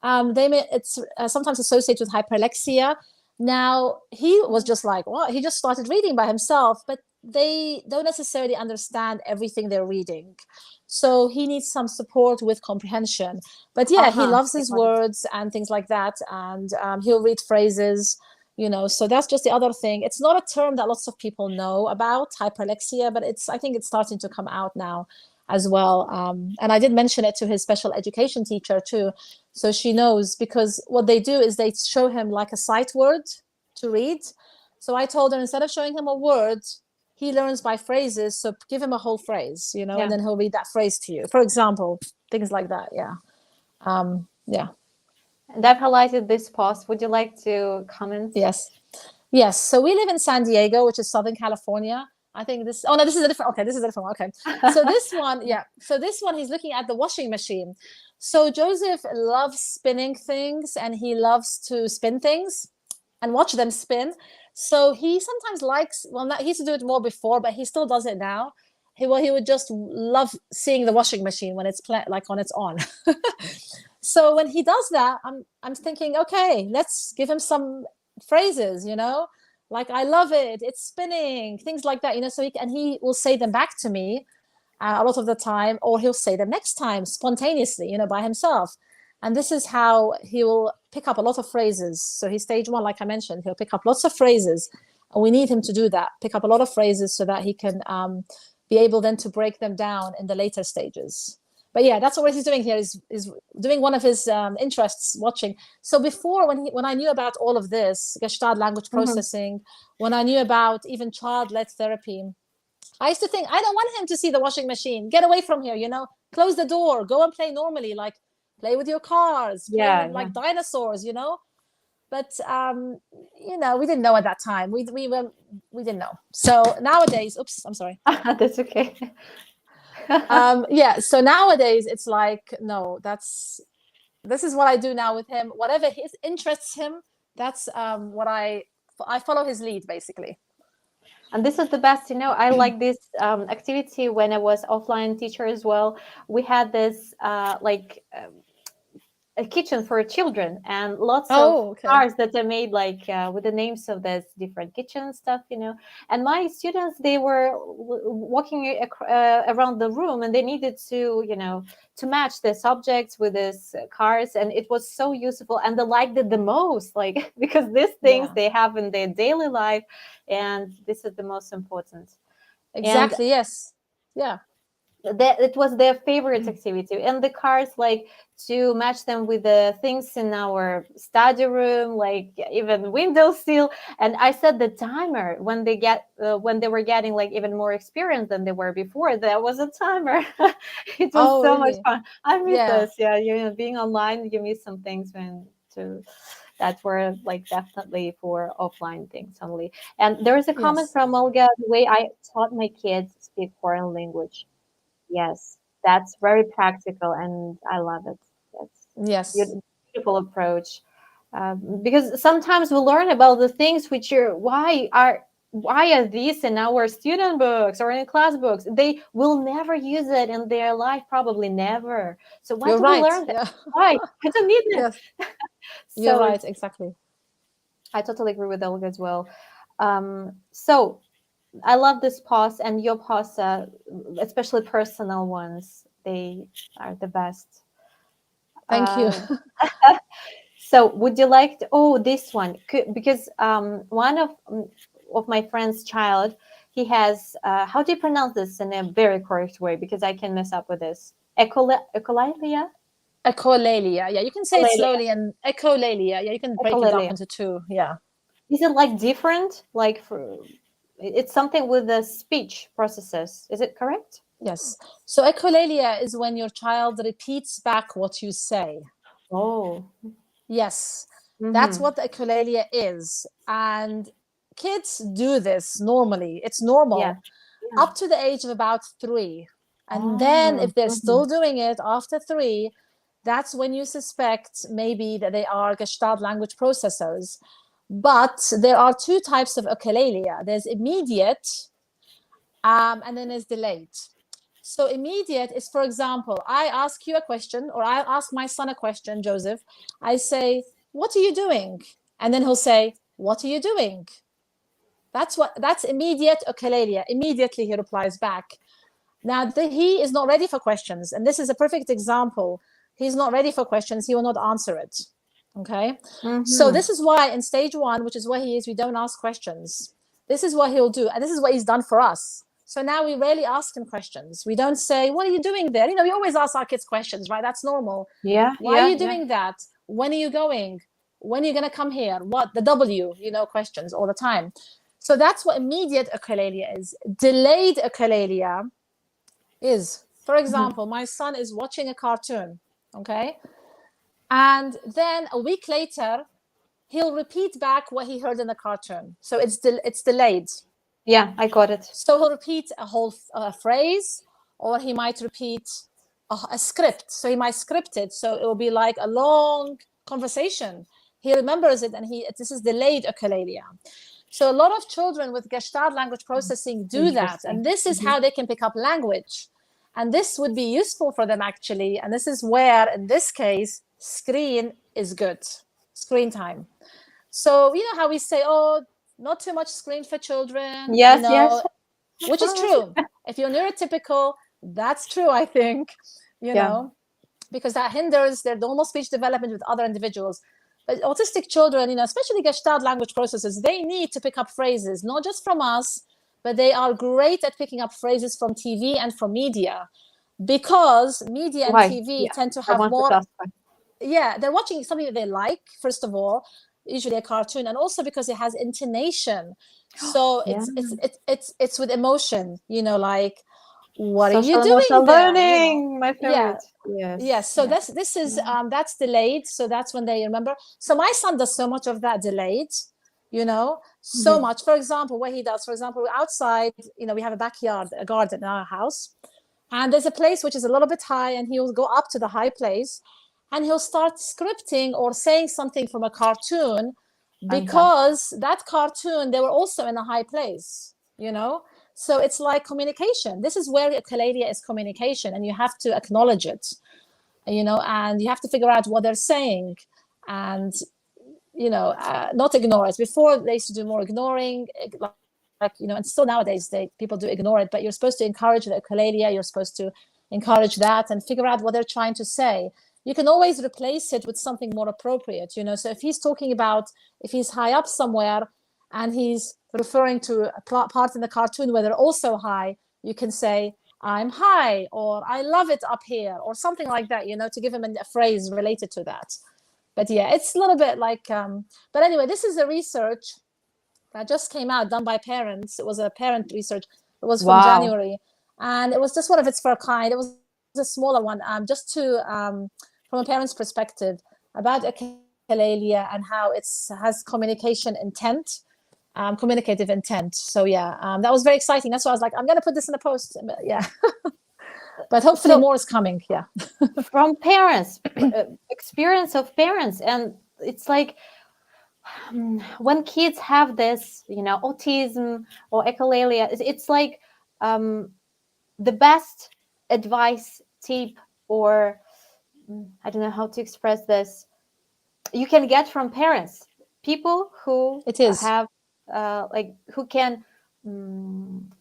it's sometimes associated with hyperlexia. Now he was just like, well, he just started reading by himself, but they don't necessarily understand everything they're reading. So he needs some support with comprehension. But yeah, he Uh-huh. loves I his got it. words and things like that, and he'll read phrases. So that's just the other thing. It's not a term that lots of people know about, hyperlexia, but I think it's starting to come out now as well. And I did mention it to his special education teacher too, so she knows, because what they do is they show him like a sight word to read. So I told her, instead of showing him a word, he learns by phrases, so give him a whole phrase, Yeah. and then he'll read that phrase to you, for example, things like that. Yeah. Yeah. And I've highlighted this post. Would you like to comment? Yes. Yes. So we live in San Diego, which is Southern California. I think this. Oh no, this is a different. Okay, this is a different one. Okay. So this one, yeah. So this one, he's looking at the washing machine. So Joseph loves spinning things, and he loves to spin things and watch them spin. So he sometimes likes. Well, not, he used to do it more before, but he still does it now. He would just love seeing the washing machine when it's like on its on. So when he does that, I'm thinking, okay, let's give him some phrases, like I love it, it's spinning, things like that, so he will say them back to me a lot of the time, or he'll say them next time spontaneously, by himself. And this is how he will pick up a lot of phrases. So he's stage 1, like I mentioned, he'll pick up lots of phrases, and we need him to do that, pick up a lot of phrases, so that he can be able then to break them down in the later stages. But yeah, that's what he's doing here, is doing one of his interests, watching. So before, when I knew about all of this Gestalt language Mm-hmm. processing, when I knew about even child-led therapy, I used to think, I don't want him to see the washing machine. Get away from here, close the door, go and play normally, like play with your cars, play Yeah, with yeah. like dinosaurs, But we didn't know at that time. We didn't know. So nowadays, oops, I'm sorry. That's okay. Yeah. So nowadays it's like, no, this is what I do now with him. Whatever his interests him, that's what I follow his lead basically. And this is the best, I like this activity when I was offline teacher as well. We had this a kitchen for children and lots of Oh, okay. cars that are made like with the names of this different kitchen stuff. And my students, they were walking around the room, and they needed to match the subjects with these cars, and it was so useful, and they liked it the most, like because these things Yeah, they have in their daily life, and this is the most important. And exactly. Yes. Yeah. that it was their favorite activity, and the cars, like, to match them with the things in our study room, like even windowsill. And I set the timer when when they were getting like even more experience than they were before. There was a timer. It was Oh, so much really? fun. I miss Yeah. this. Yeah, being online, you miss some things when to that were like definitely for offline things only. And there is a comment Yes. from Olga: the way I taught my kids speak foreign language. Yes, that's very practical, and I love it. That's Yes. beautiful approach. Because sometimes we learn about the things which are why are these in our student books or in class books? They will never use it in their life, probably never. So why You're do we right. learn that? Yeah. Why? I don't need it. Yes. You're So right. it's Exactly. I totally agree with Olga as well. So I love this pause and your pause, especially personal ones. They are the best. Thank you. Uh, so, would you like to? Oh, this one, because one of my friend's child, he has. How do you pronounce this in a very correct way? Because I can mess up with this. Echolalia. Echolalia. Yeah, you can say it Echolalia. slowly. And echolalia. Yeah, you can break it up Echolalia. into two. Yeah. Is it like different? Like it's something with the speech processes. Is it correct? Yes. So echolalia is when your child repeats back what you say. Oh. Yes, that's Mm-hmm. what the echolalia is. And kids do this normally. It's Yeah. normal Yeah. up to the age of about 3. And then Oh. if they're Mm-hmm. still doing it after 3, that's when you suspect maybe that they are Gestalt language processors. But there are two types of echolalia. There's immediate, and then there's delayed. So immediate is, for example, I ask you a question, or I ask my son a question, Joseph. I say, "What are you doing?" And then he'll say, "What are you doing?" That's immediate echolalia. Immediately he replies back. Now he is not ready for questions, and this is a perfect example. He's not ready for questions. He will not answer it. Okay. So Mm-hmm. this is why in stage 1, which is where he is, we don't ask questions. This is what he'll do, and this is what he's done for us. So now we rarely ask him questions. We don't say, "What are you doing there?" We always ask our kids questions, right? That's normal. Yeah. Why are Yeah. you Yeah. doing that? When are you going? When are you going to come here? What? The W, questions all the time. So that's what immediate echolalia is. Delayed echolalia is, for Mm-hmm. example, my son is watching a cartoon, okay? And then a week later, he'll repeat back what he heard in the cartoon. So it's delayed. Yeah, I got it. So he'll repeat a whole phrase, or he might repeat a script. So he might script it. So it will be like a long conversation. He remembers it, and this is delayed echolalia. So a lot of children with Gestalt language processing do that, Interesting. and this is Mm-hmm. how they can pick up language. And this would be useful for them actually. And this is where, in this case, screen is good. Screen time. So you know how we say, "Oh, not too much screen for children," Yes, yes. which is true. If you're neurotypical, that's true, I think, you Yeah. know, because that hinders their normal speech development with other individuals. But autistic children, especially Gestalt language processes, they need to pick up phrases, not just from us, but they are great at picking up phrases from TV and from media, because media and Why? TV Yeah, tend to I have wanted to more. ask why. Yeah, they're watching something that they like, first of all, usually a cartoon, and also because it has intonation. So Yeah. it's with emotion, like, "What are you Social doing emotional there?" learning, my Yeah. favorite. Yes. Yes. So Yeah. this is that's delayed. So that's when they remember. So my son does so much of that delayed, so Mm-hmm. much. For example, what he does, for example, outside, we have a backyard, a garden in our house, and there's a place which is a little bit high, and he will go up to the high place, and he'll start scripting or saying something from a cartoon Fantastic. because that cartoon, they were also in a high place, you know? So it's like communication. This is where echolalia is communication, and you have to acknowledge it, you know, and you have to figure out what they're saying, and not ignore it. Before they used to do more ignoring, like and still nowadays people do ignore it, but you're supposed to encourage the echolalia. You're supposed to encourage that and figure out what they're trying to say. You can always replace it with something more appropriate, so if he's talking about, if he's high up somewhere and he's referring to a part in the cartoon where they're also high, you can say, I'm high, or I love it up here, or something like that, to give him a phrase related to that. But yeah, it's a little bit like, but anyway, this is a research that just came out, done by parents. It was a parent research. It was from Wow. January, and it was just one of its for a kind. It was a smaller one, just to from a parent's perspective about echolalia and how it has communication intent, communicative intent. So yeah, that was very exciting. That's why I was like, I'm going to put this in a post. But yeah, but hopefully So more is coming. Yeah. from parents, experience of parents, and it's like when kids have this, autism or echolalia, it's like the best advice tip, or I don't know how to express this, you can get from parents, people who It is. have like who can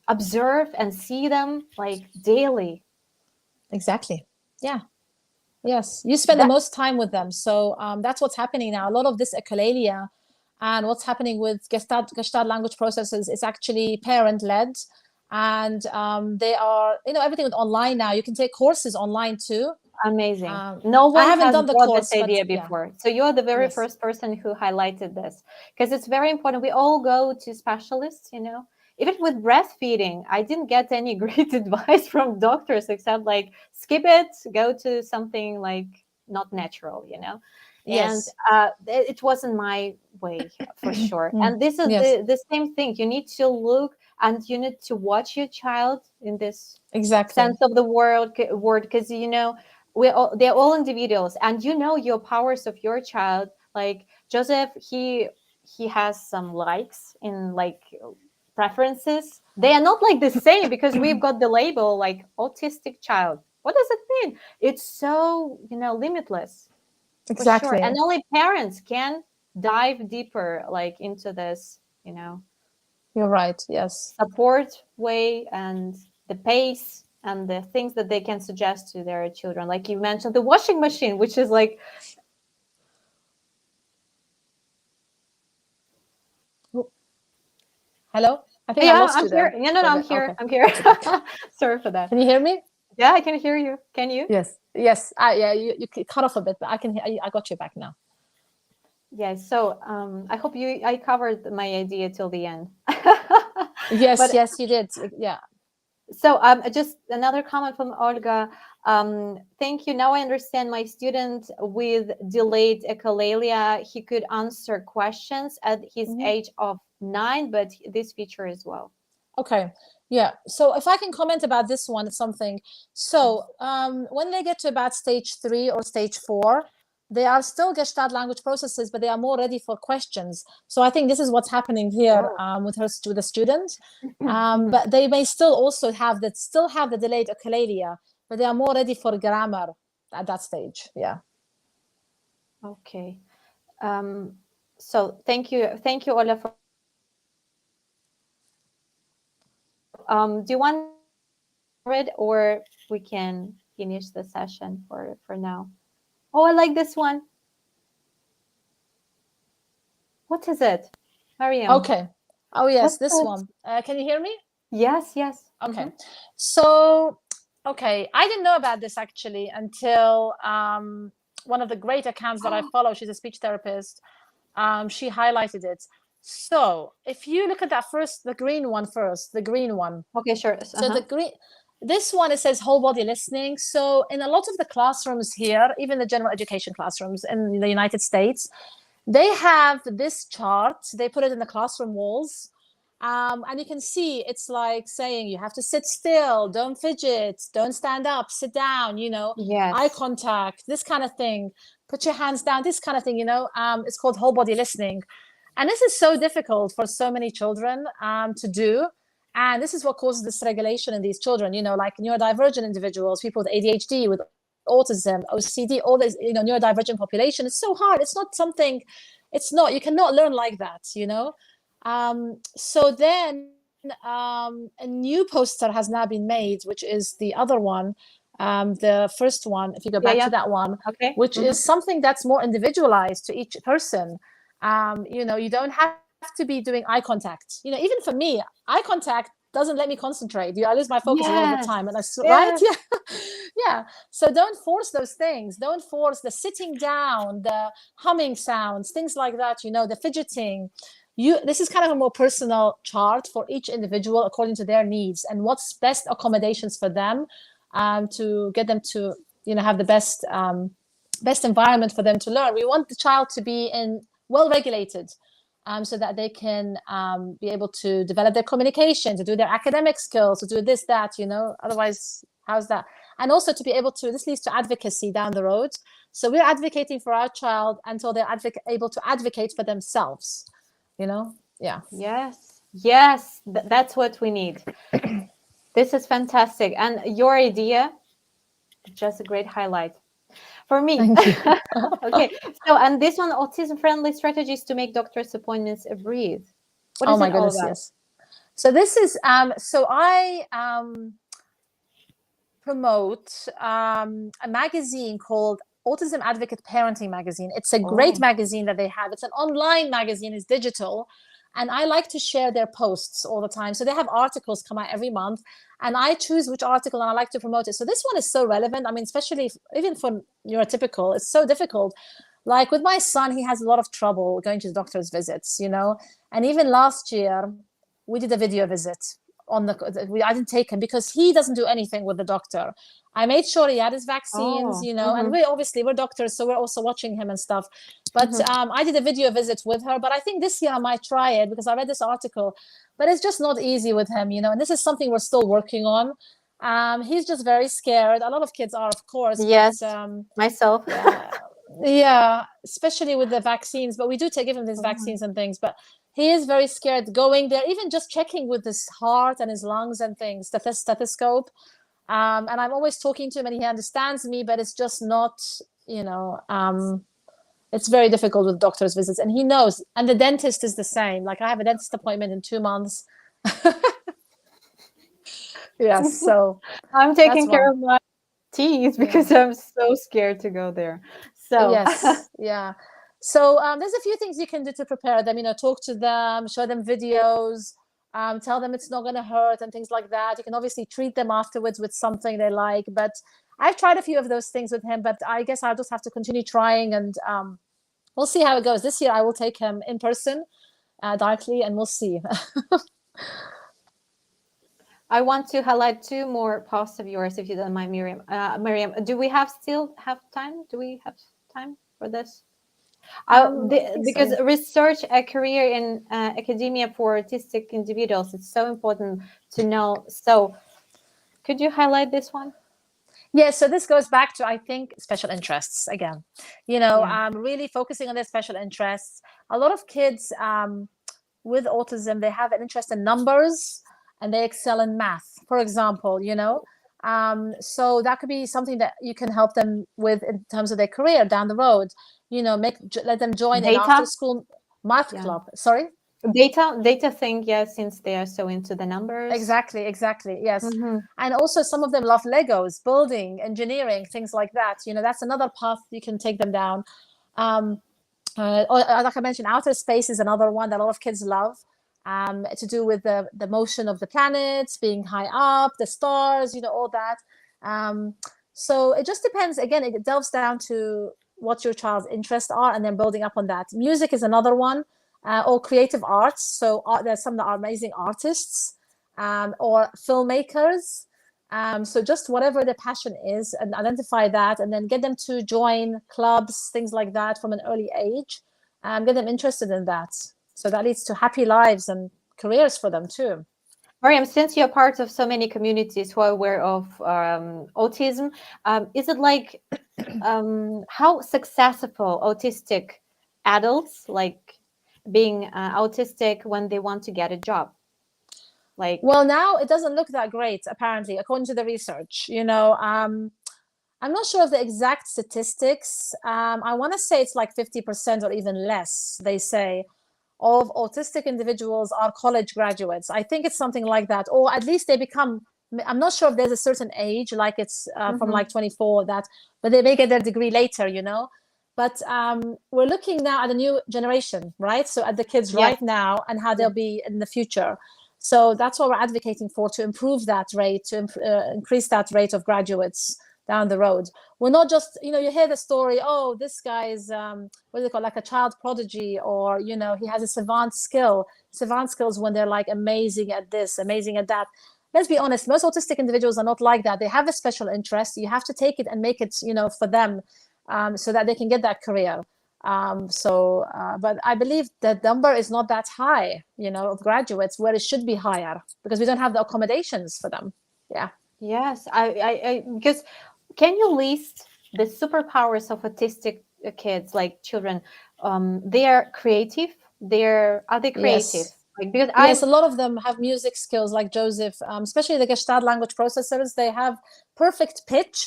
observe and see them like daily. Exactly. Yeah. Yes, you spend the That most time with them. So that's what's happening now. A lot of this echolalia and what's happening with Gestalt language processes is actually parent led. And they are, everything with online now. You can take courses online too. amazing. No I one haven't has done the brought this course, but idea yeah, before. So you're the very yes, first person who highlighted this, because it's very important. We all go to specialists, Even with breastfeeding, I didn't get any great advice from doctors except like skip it, go to something like not natural. And yes, it wasn't my way for sure. And this is yes, the same thing. You need to look and you need to watch your child in this exactly. sense of the word, because they're all individuals, and your powers of your child. Like Joseph, he has some likes in like preferences. They are not like the same because we've got the label like autistic child. What does it mean? It's so limitless, for sure, and Exactly. only parents can dive deeper like into this You're right. Yes. support way and the pace and the things that they can suggest to their children. Like you mentioned, the washing machine, which is like, Oh, hello? I think I yeah, lost I'm you here. there No, no, for no, a I'm bit. here. Okay. I'm here. Okay. Okay. Sorry for that. Can you hear me? Yeah, I can hear you. Can you? Yes. Yes. Yeah, you cut off a bit, but I can I got you back now. Yeah. So I hope I covered my idea till the end. Yes, But yes, you did. Yeah. so just another comment from Olga. Thank you. Now I understand my student with delayed echolalia. He could answer questions at his Mhm. age of 9, but this feature as well. Okay. Yeah. So if I can comment about this one, something. So Yes. when they get to about stage 3 or stage 4, they are still Gestalt language processes, but they are more ready for questions. So I think this is what's happening here Oh. with the student. Mhm. But they may still also have the delayed echolalia, but they are more ready for grammar at that stage. Yeah. Okay. Um, so thank you, Ola, for do you want it, or we can finish the session for now? Oh, I like this one. What is it, Mariam? Okay. Oh yes, What's this that? one. Can you hear me? Yes, yes. Okay. So, okay, I didn't know about this actually until one of the great accounts that I follow, she's a speech therapist, she highlighted it. So, if you look at that first, the green one first, the green one. Okay, sure. So the green, this one, it says whole body listening. So in a lot of the classrooms here, even the general education classrooms in the United States, they have this chart. They put it in the classroom walls, And you can see it's like saying you have to sit still, don't fidget, don't stand up, sit down, eye Yes. contact, this kind of thing. Put your hands down, this kind of thing, it's called whole body listening. And this is so difficult for so many children to do. And this is what causes dysregulation in these children, like neurodivergent individuals, people with ADHD, with autism, OCD, all this, neurodivergent population. It's so hard. It's not something, you cannot learn like that, So then a new poster has now been made, which is the other one, the first one, if you go Yeah, back yeah. to that one, Okay. which is something that's more individualized to each person. You don't have to be doing eye contact. Even for me, eye contact doesn't let me concentrate. I lose my focus a lot of the Yes. time, and right, Yes. yeah, yeah. So don't force those things. Don't force the sitting down, the humming sounds, things like that. The fidgeting. This is kind of a more personal chart for each individual according to their needs and what's best accommodations for them, to get them to have the best environment for them to learn. We want the child to be in well regulated, so that they can be able to develop their communication, to do their academic skills, to do this, that, otherwise, how's that? And also to be able to, this leads to advocacy down the road. So we're advocating for our child until they're able to advocate for themselves, Yeah. Yes. Yes. That's what we need. This is fantastic. And your idea, just a great highlight for me. Thank you. Okay. So, and this one, autism friendly strategies to make doctor's appointments a breeze. What Oh is my it all goodness, about? yes. So this is, so I promote a magazine called Autism Advocate Parenting Magazine. It's a great Oh, magazine that they have. It's an online magazine, it's digital. And I like to share their posts all the time. So they have articles come out every month, and I choose which article and I like to promote it. So this one is so relevant. I mean, especially even for neurotypical, it's so difficult. Like with my son, he has a lot of trouble going to the doctor's visits, And even last year, we did a video visit I didn't take him because he doesn't do anything with the doctor. I made sure he had his vaccines, oh, and we're doctors, so we're also watching him and stuff. But mm-hmm. I did a video visit with her. But I think this year I might try it because I read this article. But it's just not easy with him, And this is something we're still working on. He's just very scared. A lot of kids are, of course, but Yes, myself. yeah, yeah, especially with the vaccines. But we do give him these Oh, vaccines and things. But he is very scared going there, even just checking with his heart and his lungs and things, stethoscope. And I'm always talking to him and he understands me, but it's just not, it's very difficult with doctor's visits. And he knows. And the dentist is the same. Like I have a dentist appointment in 2 months. Yes. So I'm that's taking one. care of my teeth Yeah. because I'm so scared to go there. So, Yes. Yeah. So there's a few things you can do to prepare them. Talk to them, show them videos, tell them it's not going to hurt and things like that. You can obviously treat them afterwards with something they like. But I've tried a few of those things with him. But I guess I'll just have to continue trying, and we'll see how it goes. This year I will take him in person, directly, and we'll see. I want to highlight two more posts of yours, if you don't mind, Miriam. Miriam, do we still have time? Do we have time for this? I think Because so. research a career in academia for autistic individuals, it's so important to know. So, could you highlight this one? Yeah, so this goes back to, I think, special interests again. Yeah. Really focusing on their special interests. A lot of kids with autism, they have an interest in numbers and they excel in math, for example, so that could be something that you can help them with in terms of their career down the road. Let them join an after Data? school math Yeah. club. Sorry. Data thing, yeah, since they are so into the numbers. Exactly. Yes. Mm-hmm. And also some of them love Legos, building, engineering, things like that. That's another path you can take them down. Um, like I mentioned, outer space is another one that a lot of kids love, to do with the motion of the planets, being high up, the stars, all that. So it just depends. Again, it delves down to what your child's interests are and then building up on that. Music is another one, or creative arts. So there's some that are amazing artists, or filmmakers. So just whatever their passion is, and identify that, and then get them to join clubs, things like that from an early age, get them interested in that. So that leads to happy lives and careers for them too. Mariam, since you're part of so many communities who are aware of autism, is it like how successful autistic adults like being autistic when they want to get a job? Like, Well, now it doesn't look that great, apparently, according to the research. I'm not sure of the exact statistics. I want to say it's like 50% or even less, they say, of autistic individuals are college graduates. I think it's something like that, or at least they become. I'm not sure if there's a certain age, like it's from mhm, like 24, that, but they may get their degree later, But we're looking now at the new generation, right? So at the kids yes, right now and how they'll yes, be in the future. So that's what we're advocating for, to improve that rate, to increase that rate of graduates down the road. We're not just, you hear the story, oh, this guy is, what do they call, like a child prodigy, or, he has a savant skills when they're like amazing at this, amazing at that. Let's be honest, most autistic individuals are not like that. They have a special interest. You have to take it and make it, for them, so that they can get that career. But I believe the number is not that high, of graduates, where it should be higher, because we don't have the accommodations for them. Yeah. yes. Because can you list the superpowers of autistic kids, like children? They are creative. Are they creative? Yes. Like because Yes, I'm. a lot of them have music skills, like Joseph, especially the Gestalt language processors. They have perfect pitch.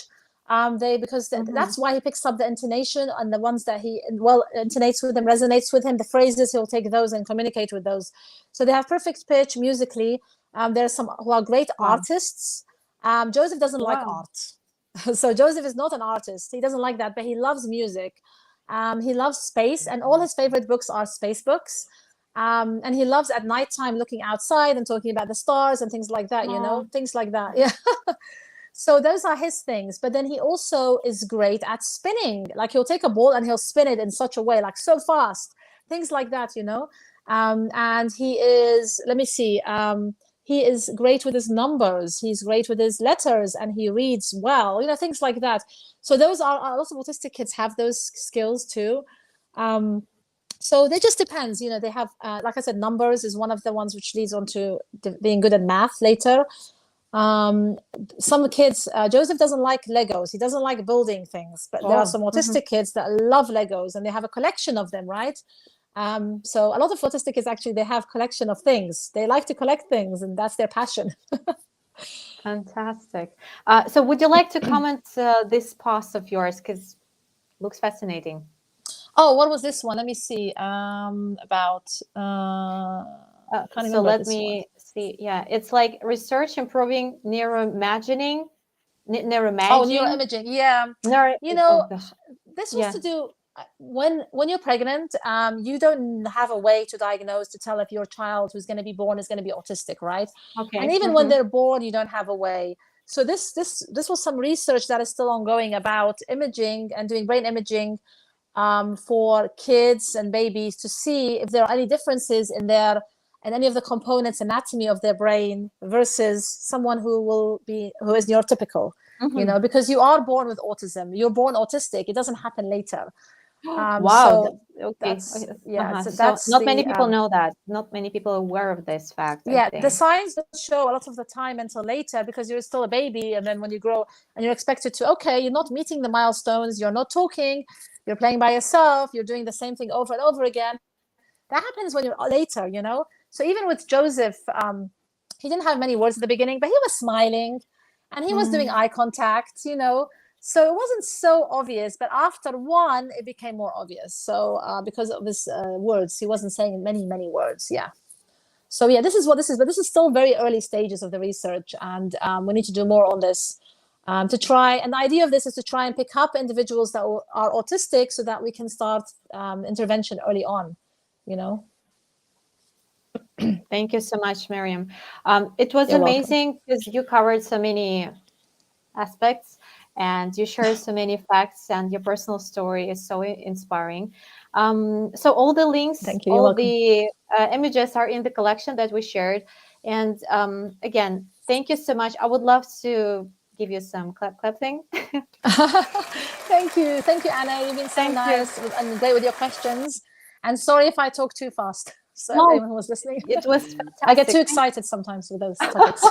Because Mhm. that's why he picks up the intonation, and the ones that he intonates with him, resonates with him. The phrases, he'll take those and communicate with those. So they have perfect pitch musically. There are some who are great Wow. artists. Joseph doesn't like Wow. art, so Joseph is not an artist. He doesn't like that, but he loves music. He loves space, and all his favorite books are space books. And he loves at nighttime looking outside and talking about the stars and things like that, Oh. things like that. Yeah. So those are his things. But then he also is great at spinning. Like he'll take a ball and he'll spin it in such a way, like so fast, things like that. And he is, let me see, he is great with his numbers. He's great with his letters, and he reads well, things like that. So those are lots of autistic kids have those skills too. Um, so it just depends. They have, like I said, numbers is one of the ones which leads on to being good at math later. um some kids, Joseph doesn't like Legos. He doesn't like building things, but there are Oh. some Mhm. autistic kids that love Legos, and they have a collection of them, right? So a lot of autistic kids, actually, they have collection of things. They like to collect things, and that's their passion. Fantastic. So would you like to comment this post of yours? Because looks fascinating. Oh, what was this one? Let me see. About I can't So remember let this one. me see. Yeah, it's like research improving neuroimagining, Oh, neuroimaging, neuroimaging. Yeah. neuro. You Oh know, gosh. this was Yeah. to do, when you're pregnant, you don't have a way to diagnose, to tell if your child who's going to be born is going to be autistic, right? And Okay. even when Mm-hmm. they're born, you don't have a way. So this was some research that is still ongoing about imaging and doing brain imaging, for kids and babies, to see if there are any differences in their and any of the components anatomy of their brain versus someone who is neurotypical. Mm-hmm. Because you are born with autism, you're born autistic, it doesn't happen later. Wow. So Okay. that's, Okay. yeah, Uh-huh. so So that's not many the people know that. Not many people are aware of this fact, I yeah, the think. signs don't show a lot of the time until later, because you're still a baby, and then when you grow and you're expected to, okay, you're not meeting the milestones, you're not talking, you're playing by yourself, you're doing the same thing over and over again. That happens when you're later. So even with Joseph, he didn't have many words at the beginning, but he was smiling and he was doing Mm. eye contact. So it wasn't so obvious, but after one, it became more obvious. So because of his words, he wasn't saying many, many words. Yeah. So yeah, this is what this is, but this is still very early stages of the research, and we need to do more on this, to try. And the idea of this is to try and pick up individuals that are autistic, so that we can start intervention early on. You know, Thank you so much, Miriam. It was you're welcome. amazing because you covered so many aspects and you share so many facts, and your personal story is so inspiring. So all the links, Thank you. You're all welcome. the images are in the collection that we shared. And again, thank you so much. I would love to give you some clap thing. Thank you, Anna. You've been so Thank you. nice and great with your questions. And sorry if I talk too fast. So if No, anyone was listening, it was I get fantastic. too excited sometimes with those topics.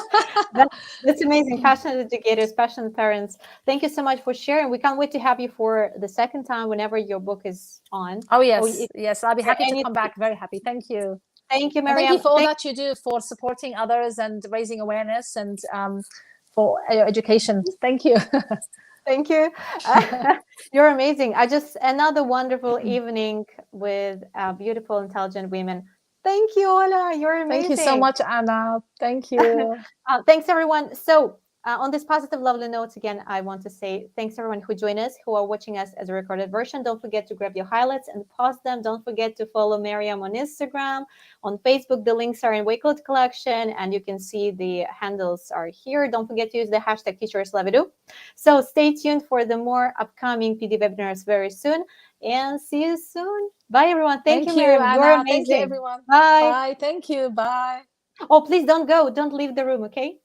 That, that's amazing. Passionate educators, passionate parents. Thank you so much for sharing. We can't wait to have you for the second time whenever your book is on. Oh Or yes, yes, I'll be happy to any, come back. Very happy. Thank you. thank you, And thank you Mariam. for all that you do for supporting others and raising awareness and for your education. Thank you. Thank you. You're amazing. I just another wonderful evening with beautiful, intelligent women. Thank you, Ola. You're Thank you so amazing. much, Anna. Thank you. Thanks, everyone. So, on this positive, lovely note, again, I want to say thanks everyone who joined us, who are watching us as a recorded version. Don't forget to grab your highlights and pause them. Don't forget to follow Mariam on Instagram, on Facebook. The links are in Wakelet Collection, and you can see the handles are here. Don't forget to use the hashtag #TeachersLoveIt. So, stay tuned for the more upcoming PD webinars very soon, and see you soon. Bye, everyone. Thank you, Thank you, Mariam. You're Anna. Thank you, amazing. everyone. Bye. Bye. Thank you. Bye. Oh, please don't go. Don't leave the room, okay?